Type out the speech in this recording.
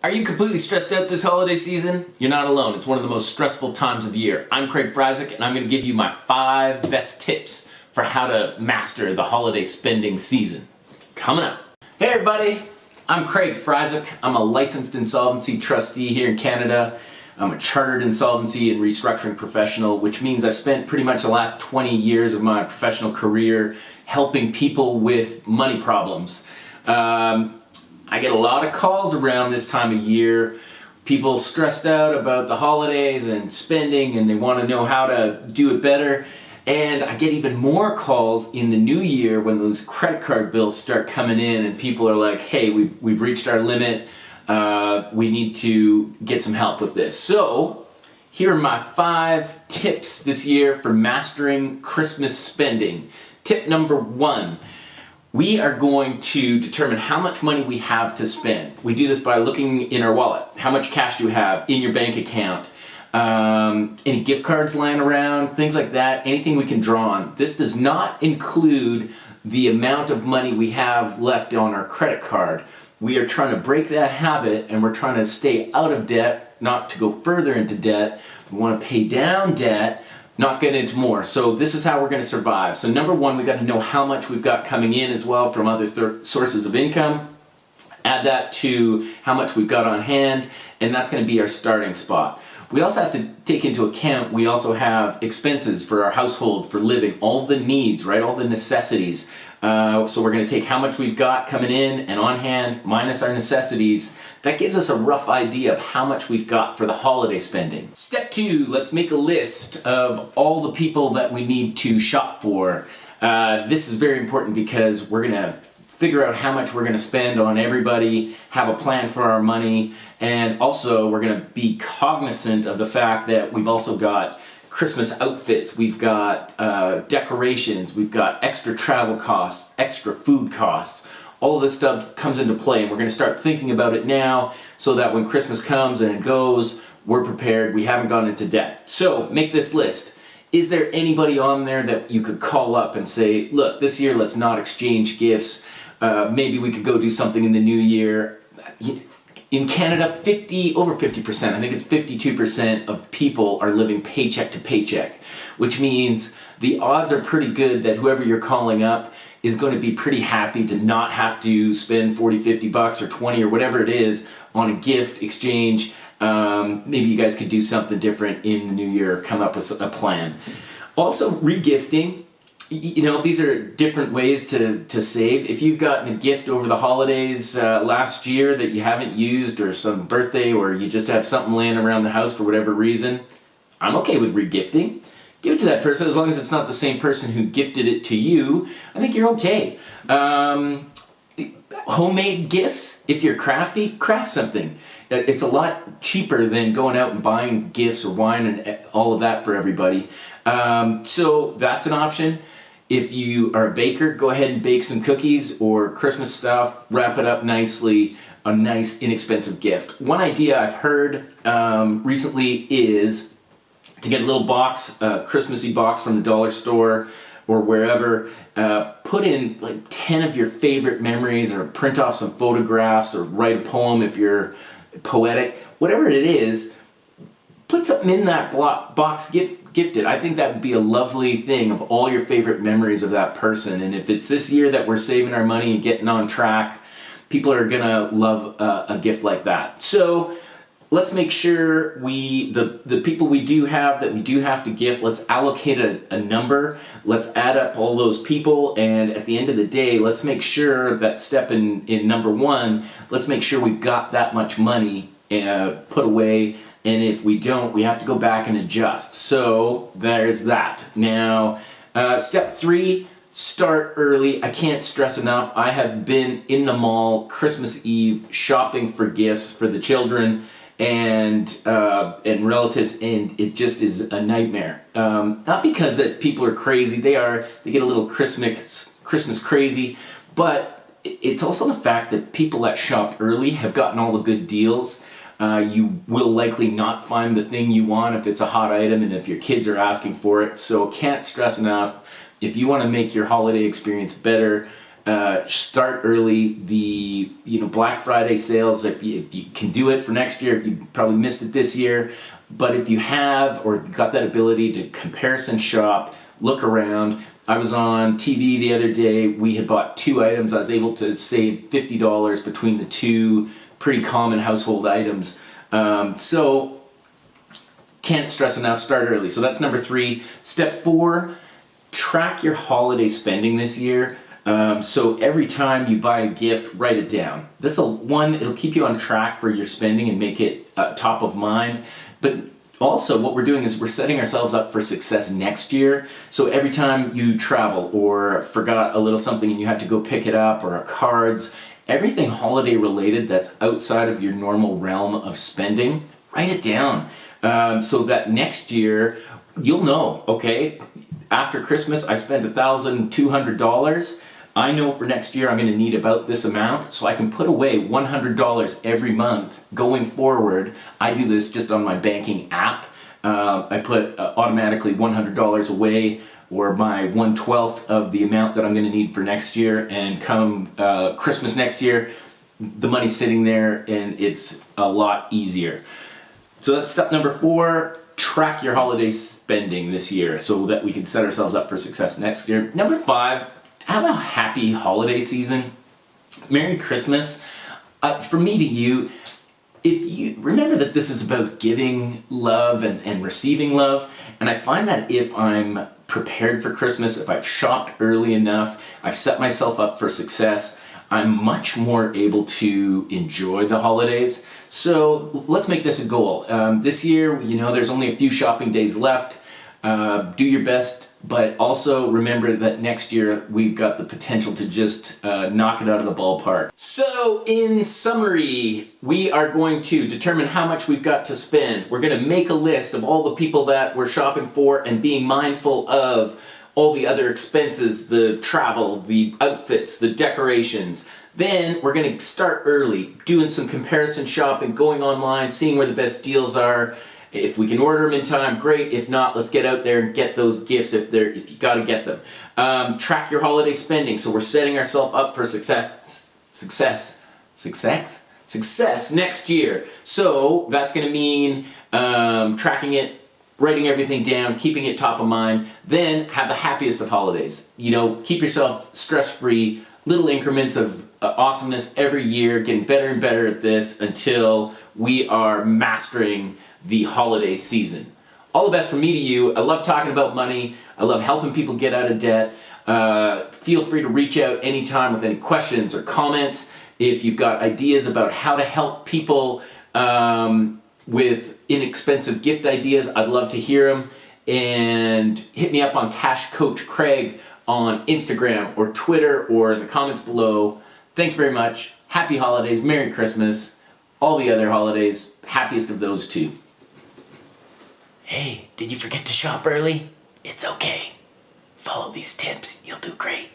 Are you completely stressed out this holiday season? You're not alone. It's one of the most stressful times of year. I'm Craig Frizik, and I'm going to give you my 5 best tips for how to master the holiday spending season. Coming up. Hey everybody, I'm Craig Frizik. I'm a licensed insolvency trustee here in Canada. I'm a chartered insolvency and restructuring professional, which means I've spent pretty much the last 20 years of my professional career helping people with money problems. I get a lot of calls around this time of year, people stressed out about the holidays and spending, and they want to know how to do it better. And I get even more calls in the new year when those credit card bills start coming in and people are like, hey, we've reached our limit, we need to get some help with this. So here are my 5 tips this year for mastering Christmas spending. Tip number 1. We are going to determine how much money we have to spend. We do this by looking in our wallet. How much cash do you have in your bank account? Any gift cards lying around, things like that, anything we can draw on. This does not include the amount of money we have left on our credit card. We are trying to break that habit, and we're trying to stay out of debt, not to go further into debt. We want to pay down debt, not get into more. So this is how we're going to survive. So number 1, we've got to know how much we've got coming in as well from other sources of income. Add that to how much we've got on hand, and that's going to be our starting spot. We also have to take into account, we also have expenses for our household, for living, all the needs, right? All the necessities. So we're going to take how much we've got coming in and on hand minus our necessities. That gives us a rough idea of how much we've got for the holiday spending. Step 2, let's make a list of all the people that we need to shop for. This is very important because we're going to figure out how much we're going to spend on everybody, have a plan for our money, and also we're going to be cognizant of the fact that we've also got Christmas outfits, we've got decorations, we've got extra travel costs, extra food costs. All of this stuff comes into play, and we're going to start thinking about it now so that when Christmas comes and it goes, we're prepared, we haven't gone into debt. So make this list. Is there anybody on there that you could call up and say, look, this year let's not exchange gifts, maybe we could go do something in the new year. In Canada, over 50%, I think it's 52% of people are living paycheck to paycheck, which means the odds are pretty good that whoever you're calling up is going to be pretty happy to not have to spend 40, 50 bucks or 20 or whatever it is on a gift exchange. Maybe you guys could do something different in the new year, come up with a plan. Also, regifting. You know, these are different ways to save. If you've gotten a gift over the holidays last year that you haven't used, or some birthday, or you just have something laying around the house for whatever reason, I'm okay with regifting. Give it to that person as long as it's not the same person who gifted it to you. I think you're okay. Homemade gifts, if you're crafty, craft something. It's a lot cheaper than going out and buying gifts or wine and all of that for everybody. So that's an option. If you are a baker, go ahead and bake some cookies or Christmas stuff, wrap it up nicely, a nice inexpensive gift. One idea I've heard recently is to get a little box, a Christmassy box from the dollar store or wherever, put in like 10 of your favorite memories, or print off some photographs, or write a poem if you're poetic, whatever it is, put something in that box, gifted. I think that would be a lovely thing of all your favorite memories of that person. And if it's this year that we're saving our money and getting on track, people are gonna love a gift like that. So let's make sure the people we do have to gift, let's allocate a number, let's add up all those people, and at the end of the day, let's make sure that step in number 1, let's make sure we've got that much money put away, and if we don't, we have to go back and adjust. So there's that. Now, step 3, start early. I can't stress enough, I have been in the mall Christmas Eve shopping for gifts for the children and relatives, and it just is a nightmare. Not because that people are crazy, they get a little Christmas crazy, but it's also the fact that people that shop early have gotten all the good deals. You will likely not find the thing you want if it's a hot item and if your kids are asking for it. So can't stress enough, if you want to make your holiday experience better, Start early. The Black Friday sales, if you can do it for next year, if you probably missed it this year, but if you have or got that ability to comparison shop, look around. I was on TV the other day. We had bought 2 items. I was able to save $50 between the 2 pretty common household items. So can't stress enough, start early. So that's number 3. Step 4, track your holiday spending this year. So every time you buy a gift, write it down. It'll keep you on track for your spending and make it top of mind. But also what we're doing is we're setting ourselves up for success next year. So every time you travel or forgot a little something and you have to go pick it up, or cards, everything holiday related that's outside of your normal realm of spending, write it down. So that next year you'll know, okay, after Christmas I spent $1,200. I know for next year I'm going to need about this amount, so I can put away $100 every month going forward. I do this just on my banking app. I put automatically $100 away, or my 1/12 of the amount that I'm going to need for next year, and come Christmas next year, the money's sitting there and it's a lot easier. So that's step number 4. Track your holiday spending this year so that we can set ourselves up for success next year. Number 5, have a happy holiday season. Merry Christmas. From me to you, if you remember that this is about giving love and receiving love, and I find that if I'm prepared for Christmas, if I've shopped early enough, I've set myself up for success, I'm much more able to enjoy the holidays. So let's make this a goal. This year, there's only a few shopping days left. Do your best, but also remember that next year we've got the potential to just knock it out of the ballpark. So in summary, we are going to determine how much we've got to spend. We're going to make a list of all the people that we're shopping for and being mindful of all the other expenses, the travel, the outfits, the decorations. Then we're going to start early, doing some comparison shopping, going online, seeing where the best deals are. If we can order them in time, great. If not, let's get out there and get those gifts if you got to get them. Track your holiday spending, so we're setting ourselves up for success next year. So that's going to mean tracking it, writing everything down, keeping it top of mind. Then have the happiest of holidays. Keep yourself stress-free, little increments of awesomeness every year, getting better and better at this until we are mastering the holiday season. All the best from me to you. I love talking about money. I love helping people get out of debt. Feel free to reach out anytime with any questions or comments. If you've got ideas about how to help people with inexpensive gift ideas, I'd love to hear them. And hit me up on Cash Coach Craig on Instagram or Twitter or in the comments below. Thanks very much. Happy holidays. Merry Christmas. All the other holidays. Happiest of those too. Hey, did you forget to shop early? It's okay. Follow these tips. You'll do great.